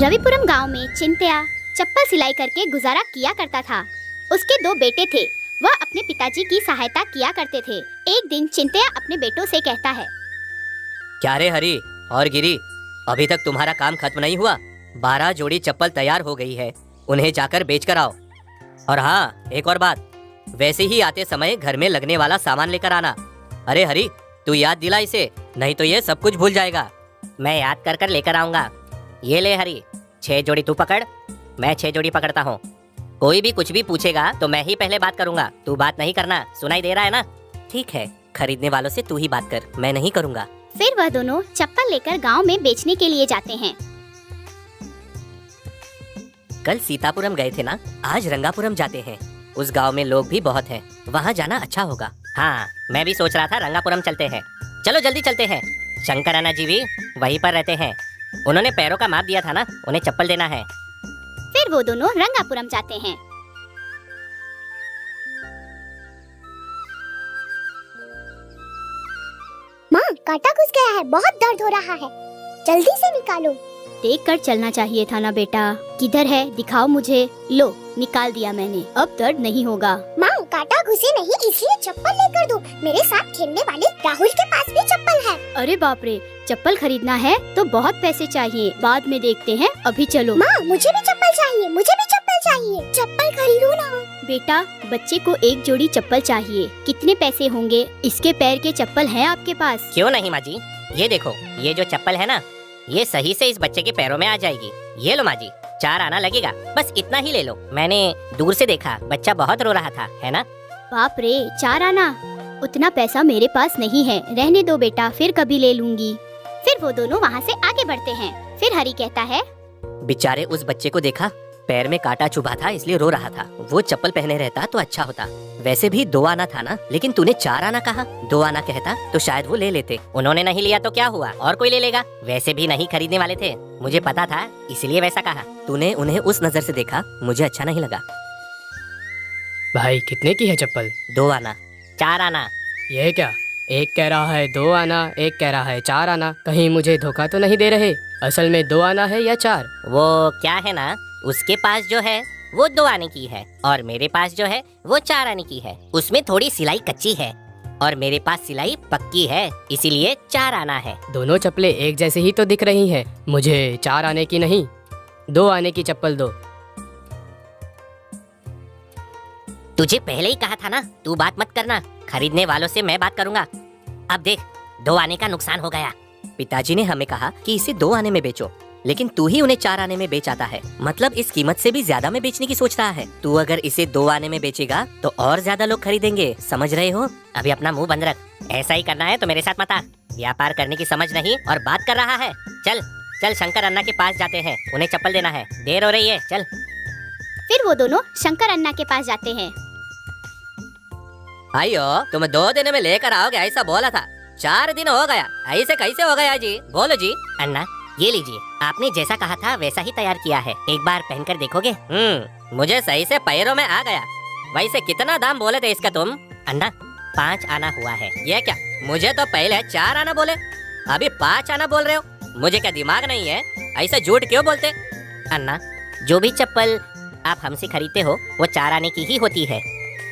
रविपुरम गांव में चिंतया चप्पल सिलाई करके गुजारा किया करता था। उसके 2 बेटे थे। वह अपने पिताजी की सहायता किया करते थे। एक दिन चिंतया अपने बेटों से कहता है, क्या रे हरी और गिरी, अभी तक तुम्हारा काम खत्म नहीं हुआ? 12 जोड़ी चप्पल तैयार हो गई है, उन्हें जाकर बेच कर आओ। और हाँ, एक और बात, वैसे ही आते समय घर में लगने वाला सामान लेकर आना। अरे हरी, तू याद दिला इसे, नहीं तो ये सब कुछ भूल जाएगा। मैं याद कर कर लेकर आऊंगा। ये ले हरी, 6 जोड़ी तू पकड़, मैं 6 जोड़ी पकड़ता हूँ। कोई भी कुछ भी पूछेगा तो मैं ही पहले बात करूंगा, तू बात नहीं करना। सुनाई दे रहा है ना? ठीक है, खरीदने वालों से तू ही बात कर, मैं नहीं करूंगा। फिर वह दोनों चप्पल लेकर गांव में बेचने के लिए जाते हैं। कल सीतापुरम गए थे ना, आज रंगापुरम जाते हैं। उस गांव में लोग भी बहुत हैं, वहाँ जाना अच्छा होगा। हाँ, मैं भी सोच रहा था रंगापुरम चलते हैं। चलो जल्दी चलते हैं। शंकर अन्ना जी भी वहीं पर रहते हैं, उन्होंने पैरों का माप दिया था ना, उन्हें चप्पल देना है। फिर वो दोनों रंगापुरम जाते हैं। माँ, कांटा घुस गया है, बहुत दर्द हो रहा है, जल्दी से निकालो। देख कर चलना चाहिए था ना बेटा, किधर है दिखाओ मुझे। लो, निकाल दिया मैंने, अब दर्द नहीं होगा। माँ, कांटा घुसे नहीं इसलिए चप्पल लेकर दो, मेरे साथ खेलने वाले राहुल के पास भी चप्पल है। अरे बाप रे, चप्पल खरीदना है तो बहुत पैसे चाहिए, बाद में देखते हैं, अभी चलो। माँ, मुझे भी चप्पल चाहिए, मुझे भी चप्पल चाहिए, चप्पल खरीदो ना। बेटा, बच्चे को 1 जोड़ी चप्पल चाहिए, कितने पैसे होंगे? इसके पैर के चप्पल हैं आपके पास? क्यों नहीं माँ जी, ये देखो, ये जो चप्पल है ना, ये सही से इस बच्चे के पैरों में आ जाएगी। ये लो माँ जी, 4 आना लगेगा, बस इतना ही ले लो। मैंने दूर से देखा, बच्चा बहुत रो रहा था, है ना? बाप रे, 4 आना, उतना पैसा मेरे पास नहीं है, रहने दो बेटा, फिर कभी ले लूंगी। फिर वो दोनों वहाँ से आगे बढ़ते हैं। फिर हरी कहता है, बेचारे उस बच्चे को देखा, पैर में कांटा चुभा था इसलिए रो रहा था। वो चप्पल पहने रहता तो अच्छा होता। वैसे भी 2 आना था ना, लेकिन तूने 4 आना कहा। 2 आना कहता तो शायद वो ले लेते। उन्होंने नहीं लिया तो क्या हुआ, और कोई ले लेगा। वैसे भी नहीं खरीदने वाले थे, मुझे पता था, इसलिए वैसा कहा। तूने उन्हें उस नजर से देखा, मुझे अच्छा नहीं लगा। भाई, कितने की है चप्पल? 2 आना। 4 आना। यह क्या, एक कह रहा है 2 आना, एक कह रहा है 4 आना। कहीं मुझे धोखा तो नहीं दे रहे? असल में 2 आना है या 4? वो क्या है ना, उसके पास जो है वो 2 आने की है, और मेरे पास जो है वो 4 आने की है। उसमें थोड़ी सिलाई कच्ची है और मेरे पास सिलाई पक्की है, इसीलिए 4 आना है। दोनों चप्पलें एक जैसे ही तो दिख रही हैं। मुझे 4 आने की नहीं, 2 आने की चप्पल दो। तुझे पहले ही कहा था ना, तू बात मत करना, खरीदने वालों से मैं बात करूंगा। अब देख, 2 आने का नुकसान हो गया। पिताजी ने हमें कहा कि इसे 2 आने में बेचो, लेकिन तू ही उन्हें 4 आने में बेच आता है। मतलब इस कीमत से भी ज्यादा में बेचने की सोच रहा है। तू अगर इसे 2 आने में बेचेगा तो और ज्यादा लोग खरीदेंगे, समझ रहे हो? अभी अपना मुंह बंद रख। ऐसा ही करना है तो मेरे साथ मत आ। व्यापार करने की समझ नहीं और बात कर रहा है। चल चल, शंकर अन्ना के पास जाते हैं, उन्हें चप्पल देना है, देर हो रही है, चल। फिर वो दोनों शंकर अन्ना के पास जाते हैं। आइयो, तुम 2 दिन में लेकर आओगे ऐसा बोला था, 4 दिन हो गया, ऐसे कैसे हो गया जी? बोलो जी। अन्ना, ये लीजिए, आपने जैसा कहा था वैसा ही तैयार किया है, एक बार पहनकर देखोगे? मुझे सही से पैरों में आ गया। वैसे कितना दाम बोले थे इसका तुम? अन्ना, 5 आना हुआ है। ये क्या, मुझे तो पहले 4 आना बोले, अभी 5 आना बोल रहे हो? मुझे क्या दिमाग नहीं है? ऐसा झूठ क्यों बोलते? अन्ना, जो भी चप्पल आप हमसे खरीदते हो वो 4 आने की ही होती है।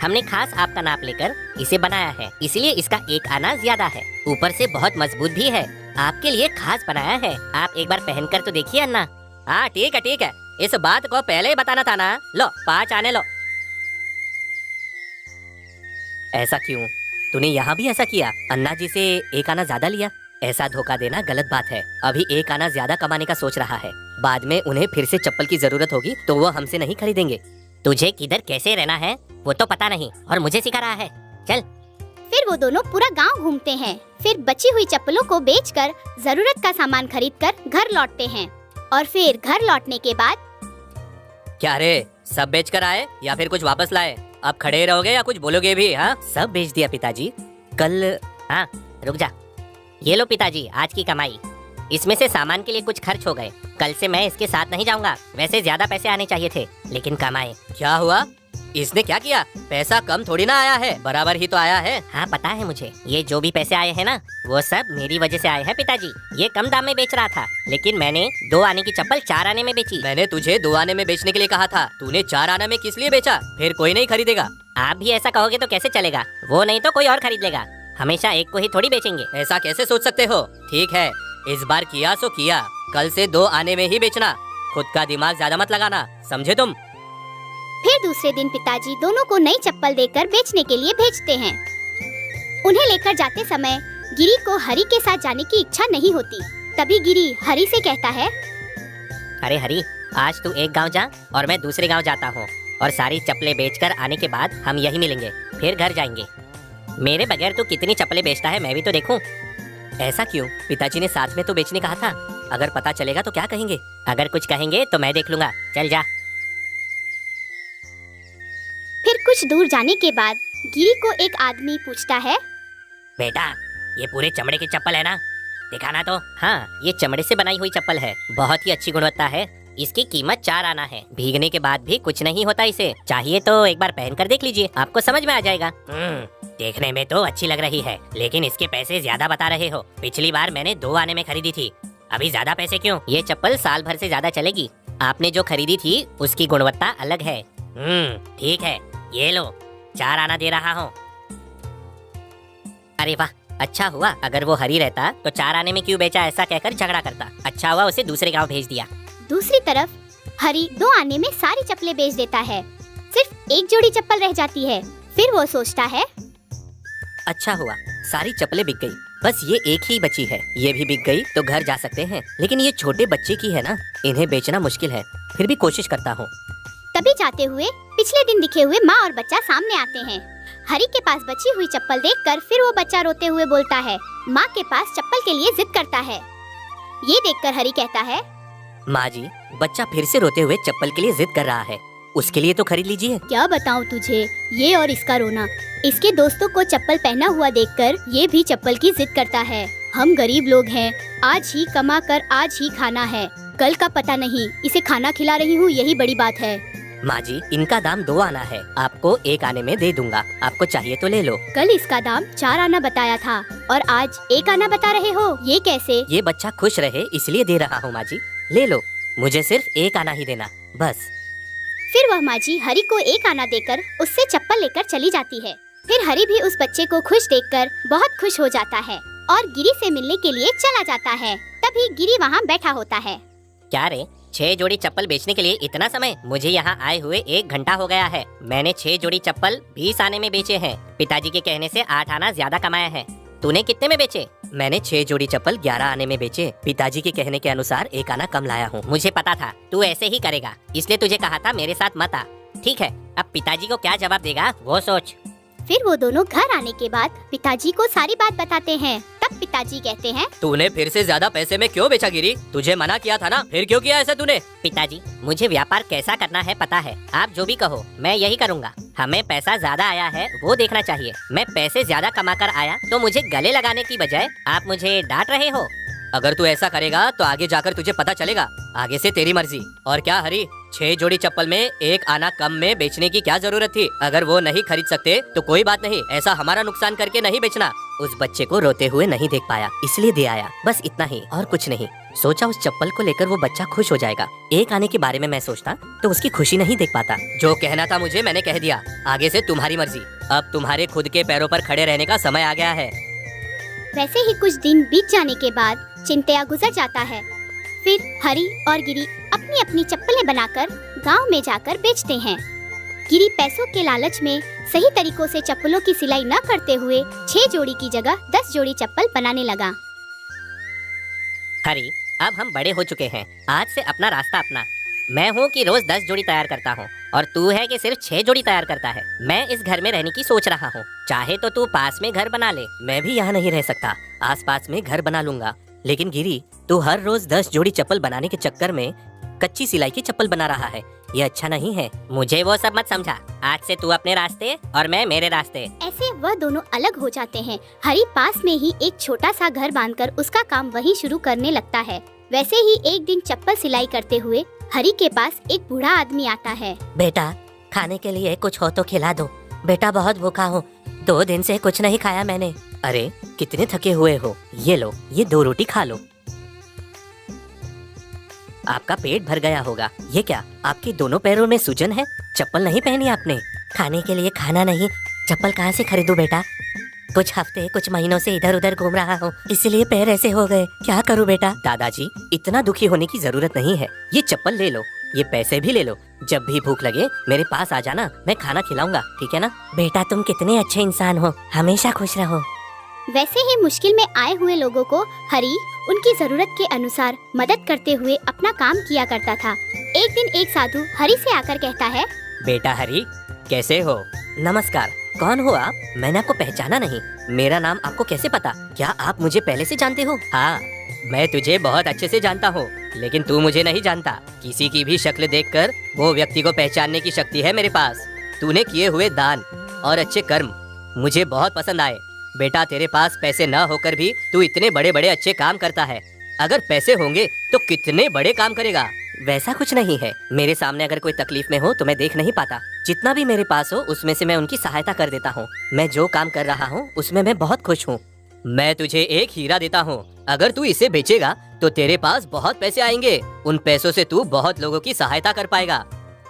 हमने खास आपका नाप लेकर इसे बनाया है, इसलिए इसका 1 आना ज्यादा है। ऊपर से बहुत मजबूत भी है, आपके लिए खास बनाया है। आप एक बार पहनकर तो देखिए अन्ना। हाँ ठीक है ठीक है, इस बात को पहले ही बताना था ना। लो 5 आने लो। ऐसा क्यों? तूने यहाँ भी ऐसा किया? अन्ना जी से 1 आना ज्यादा लिया। ऐसा धोखा देना गलत बात है। अभी 1 आना ज्यादा कमाने का सोच रहा है, बाद में उन्हें फिर से चप्पल की जरूरत होगी तो वो हमसे नहीं खरीदेंगे। तुझे किधर कैसे रहना है वो तो पता नहीं, और मुझे सिखा रहा है। चल। फिर वो दोनों पूरा गांव घूमते हैं। फिर बची हुई चप्पलों को बेचकर जरूरत का सामान खरीदकर घर लौटते हैं। और फिर घर लौटने के बाद, क्या रे, सब बेच कर आए या फिर कुछ वापस लाए? अब खड़े रहोगे या कुछ बोलोगे भी? हाँ, सब बेच दिया पिताजी कल। हाँ रुक जा, ये लो पिताजी आज की कमाई, इसमें से सामान के लिए कुछ खर्च हो गए। कल से मैं इसके साथ नहीं जाऊंगा। वैसे ज्यादा पैसे आने चाहिए थे, लेकिन कमाए। क्या हुआ, इसने क्या किया? पैसा कम थोड़ी ना आया है, बराबर ही तो आया है। हाँ पता है मुझे, ये जो भी पैसे आए हैं ना, वो सब मेरी वजह से आए हैं पिताजी। ये कम दाम में बेच रहा था, लेकिन मैंने 2 आने की चप्पल 4 आने में बेची। मैंने तुझे 2 आने में बेचने के लिए कहा था, तूने 4 आने में किस लिए बेचा? फिर कोई नहीं खरीदेगा। आप भी ऐसा कहोगे तो कैसे चलेगा? वो नहीं तो कोई और खरीद लेगा। हमेशा एक को ही थोड़ी बेचेंगे। ऐसा कैसे सोच सकते हो? ठीक है, इस बार किया सो किया, कल से 2 आने में ही बेचना। खुद का दिमाग ज्यादा मत लगाना, समझे तुम? फिर दूसरे दिन पिताजी दोनों को नई चप्पल देकर बेचने के लिए भेजते हैं। उन्हें लेकर जाते समय गिरी को हरी के साथ जाने की इच्छा नहीं होती। तभी गिरी हरी से कहता है, अरे हरी, आज तू एक गांव जा और मैं दूसरे गांव जाता हूँ, और सारी चप्पलें बेचकर आने के बाद हम यही मिलेंगे, फिर घर जाएंगे। मेरे बगैर तू कितनी चप्पलें बेचता है, मैं भी तो देखूं। ऐसा क्यों? पिताजी ने साथ में तो बेचने कहा था। अगर पता चलेगा तो क्या कहेंगे? अगर कुछ कहेंगे तो मैं देख लूंगा, चल जा। फिर कुछ दूर जाने के बाद गिरी को एक आदमी पूछता है, बेटा, ये पूरे चमड़े की चप्पल है ना? दिखाना तो। हाँ, ये चमड़े से बनाई हुई चप्पल है, बहुत ही अच्छी गुणवत्ता है। इसकी कीमत 4 आना है। भीगने के बाद भी कुछ नहीं होता इसे। चाहिए तो एक बार पहन कर देख लीजिए, आपको समझ में आ जाएगा। देखने में तो अच्छी लग रही है, लेकिन इसके पैसे ज्यादा बता रहे हो। पिछली बार मैंने 2 आने में खरीदी थी, अभी ज्यादा पैसे क्यों? ये चप्पल साल भर से ज्यादा चलेगी। आपने जो खरीदी थी उसकी गुणवत्ता अलग है। ठीक है, ये लो, 4 आना दे रहा हूँ। अरे वाह, अच्छा हुआ। अगर वो हरी रहता तो 4 आने में क्यों बेचा ऐसा कहकर झगड़ा करता। अच्छा हुआ उसे दूसरे गांव भेज दिया। दूसरी तरफ हरी 2 आने में सारी चप्पलें बेच देता है। सिर्फ एक जोड़ी चप्पल रह जाती है। फिर वो सोचता है, अच्छा हुआ, सारी चप्पलें बिक गई, बस ये एक ही बची है। ये भी बिक गई तो घर जा सकते हैं, लेकिन ये छोटे बच्चे की है ना, इन्हें बेचना मुश्किल है। फिर भी कोशिश करता हूँ। तभी जाते हुए पिछले दिन दिखे हुए माँ और बच्चा सामने आते हैं। हरी के पास बची हुई चप्पल देखकर फिर वो बच्चा रोते हुए बोलता है, माँ के पास चप्पल के लिए जिद करता है। ये देखकर हरी कहता है, माँ जी, बच्चा फिर से रोते हुए चप्पल के लिए जिद कर रहा है, उसके लिए तो खरीद लीजिए। क्या बताऊँ तुझे, ये और इसका रोना। इसके दोस्तों को चप्पल पहना हुआ देखकर ये भी चप्पल की जिद करता है। हम गरीब लोग हैं, आज ही कमा कर आज ही खाना है, कल का पता नहीं। इसे खाना खिला रही हूँ, यही बड़ी बात है। माँ जी, इनका दाम 2 आना है, आपको 1 आने में दे दूंगा, आपको चाहिए तो ले लो। कल इसका दाम 4 आना बताया था और आज 1 आना बता रहे हो, ये कैसे? ये बच्चा खुश रहे इसलिए दे रहा हूँ माँ जी, ले लो, मुझे सिर्फ 1 आना ही देना, बस। फिर वह माँ जी हरी को 1 आना देकर उससे चप्पल लेकर चली जाती है। फिर हरी भी उस बच्चे को खुश देखकर बहुत खुश हो जाता है और गिरी से मिलने के लिए चला जाता है। तभी गिरी वहाँ बैठा होता है। क्या रे, 6 जोड़ी चप्पल बेचने के लिए इतना समय? मुझे यहाँ आए हुए 1 घंटा हो गया है। मैंने 6 जोड़ी चप्पल 20 आने में बेचे हैं। पिताजी के कहने से 8 आना ज्यादा कमाया है। तूने कितने में बेचे? मैंने 6 जोड़ी चप्पल 11 आने में बेचे। पिताजी के कहने के अनुसार 1 आना कम लाया हूँ। मुझे पता था तू ऐसे ही करेगा, इसलिए तुझे कहा था मेरे साथ मत आ। ठीक है, अब पिताजी को क्या जवाब देगा वो सोच। फिर वो दोनों घर आने के बाद पिताजी को सारी बात बताते हैं। तब पिताजी कहते हैं, तूने फिर से ज्यादा पैसे में क्यों बेचा गिरी? तुझे मना किया था ना, फिर क्यों किया ऐसा तूने? पिताजी, मुझे व्यापार कैसा करना है पता है, आप जो भी कहो मैं यही करूँगा। हमें पैसा ज्यादा आया है वो देखना चाहिए। मैं पैसे ज्यादा कमा कर आया तो मुझे गले लगाने की बजाय आप मुझे डांट रहे हो। अगर तू ऐसा करेगा तो आगे जाकर तुझे पता चलेगा। आगे से तेरी मर्जी। और क्या हरी, 6 जोड़ी चप्पल में 1 आना कम में बेचने की क्या जरूरत थी? अगर वो नहीं खरीद सकते तो कोई बात नहीं, ऐसा हमारा नुकसान करके नहीं बेचना। उस बच्चे को रोते हुए नहीं देख पाया इसलिए दे आया, बस इतना ही और कुछ नहीं। सोचा उस चप्पल को लेकर वो बच्चा खुश हो जाएगा। 1 आने के बारे में मैं सोचता तो उसकी खुशी नहीं देख पाता। जो कहना था मुझे मैंने कह दिया, आगे से तुम्हारी मर्जी। अब तुम्हारे खुद के पैरों पर खड़े रहने का समय आ गया है। वैसे ही कुछ दिन बीत जाने के बाद चिंतया गुजर जाता है। फिर हरी और गिरी अपनी अपनी चप्पलें बनाकर गांव में जाकर बेचते हैं। गिरी पैसों के लालच में सही तरीकों से चप्पलों की सिलाई न करते हुए 6 जोड़ी की जगह 10 जोड़ी चप्पल बनाने लगा। हरी, अब हम बड़े हो चुके हैं, आज से अपना रास्ता अपना। मैं हूँ कि रोज 10 जोड़ी तैयार करता हूँ और तू है कि सिर्फ 6 जोड़ी तैयार करता है। मैं इस घर में रहने की सोच रहा हूँ, चाहे तो तू पास में घर बना ले। मैं भी यहाँ नहीं रह सकता, आस पास में घर बना लूंगा। लेकिन गिरी, तू हर रोज 10 जोड़ी चप्पल बनाने के चक्कर में कच्ची सिलाई की चप्पल बना रहा है, ये अच्छा नहीं है। मुझे वो सब मत समझा, आज से तू अपने रास्ते और मैं मेरे रास्ते। ऐसे वह दोनों अलग हो जाते हैं। हरी पास में ही एक छोटा सा घर बांधकर उसका काम वहीं शुरू करने लगता है। वैसे ही एक दिन चप्पल सिलाई करते हुए हरी के पास एक बूढ़ा आदमी आता है। बेटा, खाने के लिए कुछ हो तो खिला दो। बेटा बहुत भूखा हूँ, 2 दिन से कुछ नहीं खाया मैंने। अरे कितने थके हुए हो, ये लो, ये 2 रोटी खा लो। आपका पेट भर गया होगा। ये क्या, आपके दोनों पैरों में सूजन है? चप्पल नहीं पहनी आपने? खाने के लिए खाना नहीं, चप्पल कहाँ से खरीदूं बेटा? कुछ हफ्ते कुछ महीनों से इधर उधर घूम रहा हूँ, इसलिए पैर ऐसे हो गए। क्या करूँ बेटा? दादाजी इतना दुखी होने की जरूरत नहीं है। ये चप्पल ले लो, ये पैसे भी ले लो। जब भी भूख लगे मेरे पास आ जाना, मैं खाना खिलाऊंगा, ठीक है ना? बेटा तुम कितने अच्छे इंसान हो, हमेशा खुश रहो। वैसे ही मुश्किल में आए हुए लोगों को हरी उनकी जरूरत के अनुसार मदद करते हुए अपना काम किया करता था। एक दिन एक साधु हरी से आकर कहता है, बेटा हरी, कैसे हो? नमस्कार, कौन हो आप? मैंने आपको पहचाना नहीं। मेरा नाम आपको कैसे पता? क्या आप मुझे पहले से जानते हो? हाँ, मैं तुझे बहुत अच्छे से जानता हूँ, लेकिन तू मुझे नहीं जानता। किसी की भी शक्ल देखकर वो व्यक्ति को पहचानने की शक्ति है मेरे पास। तूने किए हुए दान और अच्छे कर्म मुझे बहुत पसंद आए। बेटा तेरे पास पैसे न होकर भी तू इतने बड़े बड़े अच्छे काम करता है। अगर पैसे होंगे तो कितने बड़े काम करेगा। वैसा कुछ नहीं है, मेरे सामने अगर कोई तकलीफ में हो तो मैं देख नहीं पाता। जितना भी मेरे पास हो उसमें से मैं उनकी सहायता कर देता हूँ। मैं जो काम कर रहा हूँ उसमें मैं बहुत खुश हूँ। मैं तुझे एक हीरा देता हूँ, अगर तू इसे बेचेगा तो तेरे पास बहुत पैसे आएंगे। उन पैसों से तू बहुत लोगों की सहायता कर पाएगा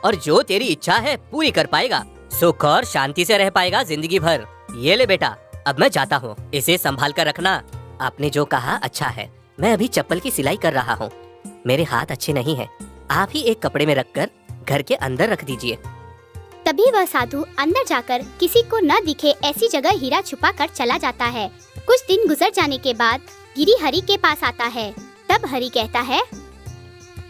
और जो तेरी इच्छा है पूरी कर पाएगा। सुख और शांति से रह पाएगा जिंदगी भर। ये ले बेटा, अब मैं जाता हूँ, इसे संभाल कर रखना। आपने जो कहा अच्छा है। मैं अभी चप्पल की सिलाई कर रहा हूँ, मेरे हाथ अच्छे नहीं हैं। आप ही एक कपड़े में रखकर घर के अंदर रख दीजिए। तभी वह साधु अंदर जाकर किसी को न दिखे ऐसी जगह हीरा छुपा कर चला जाता है। कुछ दिन गुजर जाने के बाद गिरी हरी के पास आता है। तब हरी कहता है,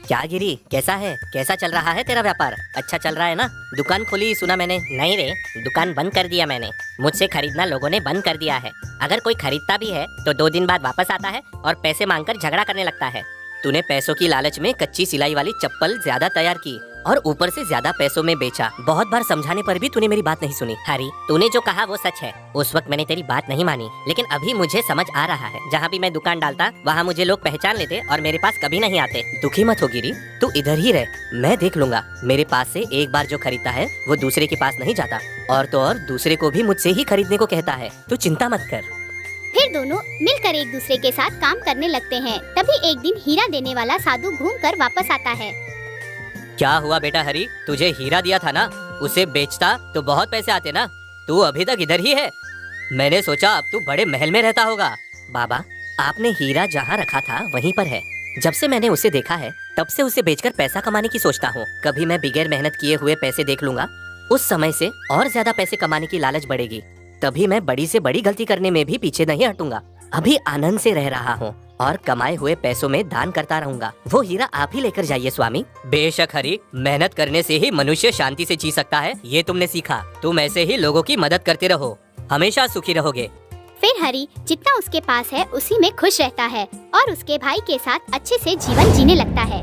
क्या गिरी, कैसा है? कैसा चल रहा है तेरा व्यापार? अच्छा चल रहा है ना? दुकान खोली सुना मैंने। नहीं रे, दुकान बंद कर दिया मैंने। मुझसे खरीदना लोगों ने बंद कर दिया है। अगर कोई खरीदता भी है तो 2 दिन बाद वापस आता है और पैसे मांगकर झगड़ा करने लगता है। तूने पैसों की लालच में कच्ची सिलाई वाली चप्पल ज्यादा तैयार की और ऊपर से ज्यादा पैसों में बेचा। बहुत बार समझाने पर भी तूने मेरी बात नहीं सुनी। हरी, तूने जो कहा वो सच है। उस वक्त मैंने तेरी बात नहीं मानी, लेकिन अभी मुझे समझ आ रहा है। जहाँ भी मैं दुकान डालता वहाँ मुझे लोग पहचान लेते और मेरे पास कभी नहीं आते। दुखी मत हो गिरी, तू इधर ही रह, मैं देख लूंगा। मेरे पास से एक बार जो खरीदता है वो दूसरे के पास नहीं जाता, और तो और दूसरे को भी मुझसे ही खरीदने को कहता है। तू चिंता मत कर। फिर दोनों मिलकर एक दूसरे के साथ काम करने लगते हैं। तभी एक दिन हीरा देने वाला साधु घूमकर वापस आता है। क्या हुआ बेटा हरी, तुझे हीरा दिया था ना, उसे बेचता तो बहुत पैसे आते ना। तू अभी तक इधर ही है। मैंने सोचा अब तू बड़े महल में रहता होगा। बाबा, आपने हीरा जहाँ रखा था वहीं पर है। जब से मैंने उसे देखा है तब से उसे बेचकर पैसा कमाने की सोचता हूँ। कभी मैं बगैर मेहनत किए हुए पैसे देख लूंगा, उस समय से और ज्यादा पैसे कमाने की लालच बढ़ेगी। तभी मैं बड़ी से बड़ी गलती करने में भी पीछे नहीं हटूंगा। अभी आनंद से रह रहा हूँ और कमाए हुए पैसों में दान करता रहूंगा। वो हीरा आप ही लेकर जाइए स्वामी। बेशक हरी, मेहनत करने से ही मनुष्य शांति से जी सकता है, ये तुमने सीखा। तुम ऐसे ही लोगों की मदद करते रहो, हमेशा सुखी रहोगे। फिर हरी जितना उसके पास है उसी में खुश रहता है और उसके भाई के साथ अच्छे से जीवन जीने लगता है।